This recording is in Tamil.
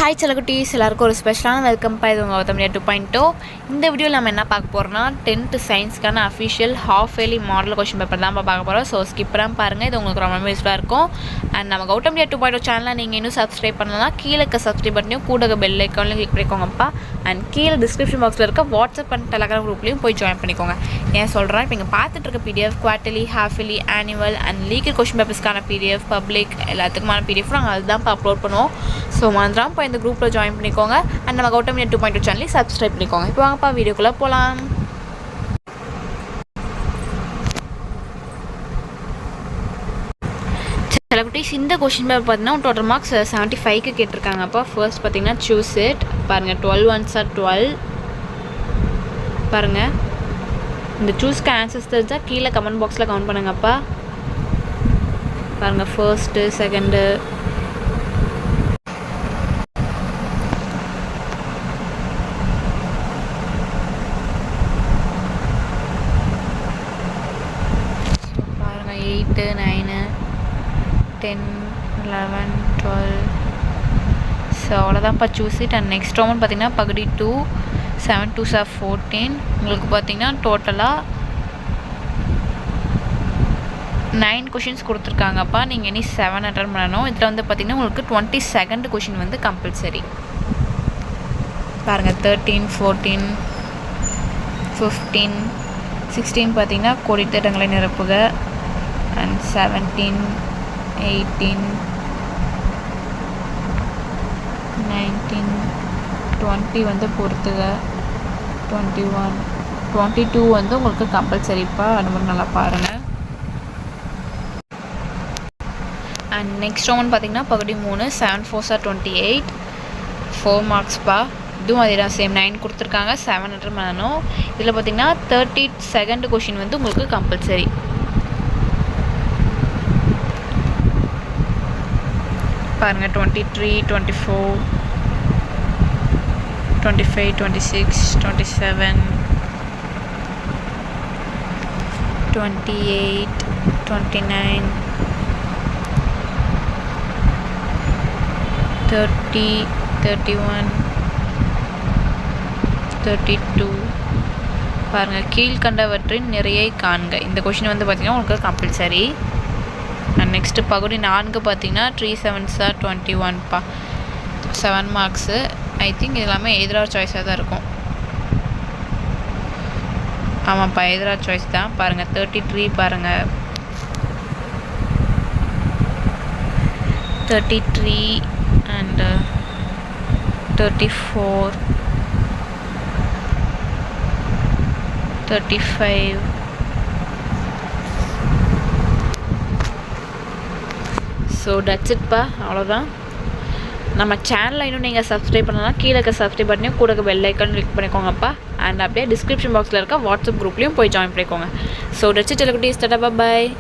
ஹாய் செல்லக்குட்டீஸ், எல்லாருக்கும் ஒரு ஸ்பெஷலான வெல்கம் இது உங்கள் கௌதம் 2.0. இந்த வீடியோவில் நம்ம என்ன பார்க்க போகிறோம்னா 10th சயின்ஸ்க்கான official half yearly model question paper தான் பார்க்க போகிறோம். ஸோ ஸ்கிப் பண்ணாமல் பாருங்கள், இது உங்களுக்கு ரொம்ப யூஸ்ஃபுல்லாக இருக்கும். அண்ட் நம்ம கௌதம் 2.0 சேனலில் நீங்கள் இன்னும் சப்ஸ்கிரைப் பண்ணலாம், கீழே சப்ஸ்கிரைப் பண்ணியும் கூட பெல் ஐக்கான்லையும் கிளிக் பண்ணிக்கோங்கப்பா. அண்ட் கீழே டிஸ்கிரிப்ஷன் பாக்ஸில் இருக்க வாட்ஸ்அப் அண்ட் டெலகிராம் குரூப்லையும் போய் ஜாயின் பண்ணிக்கோங்க. ஏன் சொல்கிறேன், இப்போ இங்கே பார்த்துட்டு இருக்க PDF quarterly, half yearly, annual and legal question பேப்பர்ஸ்க்கான பிடிஎஃப், பப்ளிக் எல்லாத்துக்குமான பிடிஎஃப் நாங்கள் அதுதான் அப்லோட் பண்ணுவோம். ஸோ மறந்துடாமல் இப்போ இந்த குரூப்பில் ஜாயின் பண்ணிக்கோங்க. அண்ட் நம்ம கௌதம் 2.0 சேனலையும் சப்ஸ்கிரைப் பண்ணிக்கோங்க. இப்போ வாங்கப்பா வீடியோக்குள்ளே போகலாம். சில குட்டீஸ் இந்த கொஷின் பேப்பர் பார்த்தீங்கன்னா டோட்டல் மார்க்ஸ் 75க்கு கேட்டிருக்காங்கப்பா. ஃபர்ஸ்ட் பார்த்தீங்கன்னா சூஸ் இட் பாருங்கள், 12 1s are 12 பாருங்கள். இந்த சூஸ்க்கு ஆன்சர்ஸ் தெரிஞ்சால் கீழே கமெண்ட் பாக்ஸில் கமெண்ட் பண்ணுங்கப்பா. பாருங்கள், ஃபர்ஸ்ட்டு, செகண்டு, பாருங்கள் 8 9 10 11 12. ஸோ அவ்வளோதான்ப்பா choose it. And next round பார்த்தீங்கன்னா பகுதி 2 7 2s are 14. உங்களுக்கு பார்த்தீங்கன்னா டோட்டலாக 9 கொஷின்ஸ் கொடுத்துருக்காங்கப்பா. நீங்கள் இனி 7 அட்டன் பண்ணணும். இதில் வந்து பார்த்தீங்கன்னா உங்களுக்கு 22nd கொஷின் வந்து கம்பல்சரி. பாருங்கள் 13 14 15 16 பார்த்தீங்கன்னா கோடித்திட்டங்களை நிரப்புக. அண்ட் 17 18 19 20 வந்து பொறுத்துக. 21 22 வந்து உங்களுக்கு கம்பல்சரிப்பா. அது மாதிரி நல்லா பாருங்கள். அண்ட் நெக்ஸ்ட் ரவுண்ட் பார்த்தீங்கன்னா பகுதி 3 7 4s are 28 4 மார்க்ஸ்ப்பா. இதுவும் அதே தான், சேம் 9 கொடுத்துருக்காங்க, 7 அட்டன் பண்ணணும். இதில் பார்த்தீங்கன்னா 32nd கொஷின் வந்து உங்களுக்கு கம்பல்சரி. பாருங்கள் 23 24 25 26 27 28 29 30 31 32. பாருங்கள், கீழ்கண்டவற்றின் நிறையை காண்க. இந்த கொஷின் வந்து பார்த்திங்கன்னா உங்களுக்கு கம்பல்சரி. அண்ட் நெக்ஸ்ட்டு பகுதி 4 பார்த்தீங்கன்னா 3 7s are 21பா. 7 மார்க்ஸு. ஐ திங்க் எல்லாமே எதிராக சாய்ஸாக தான் இருக்கும். ஆமாப்பா, எதிராக சாய்ஸ் தான். பாருங்கள் 33 பாருங்கள் 33 அண்டு 34 35. ஸோ டட்ஸ் இட்ப்பா, அவ்வளோதான். நம்ம சேனலில் இன்னும் நீங்கள் சப்ஸ்கிரைப் பண்ணலாம், கீழே சப்ஸ்கிரைப் பண்ணியும் கூட பெல் ஐக்கான் கிளிக் பண்ணிக்கோங்கப்பா. அண்ட் அப்படியே டிஸ்கிரிப்ஷன் பாக்ஸில் இருக்க வாட்ஸ்அப் குரூப்லேயும் போய் ஜாயின் பண்ணிக்கோங்க. ஸோ டட்ஸ் இட் செல்லக்குட்டீஸ், டாடா பாய்.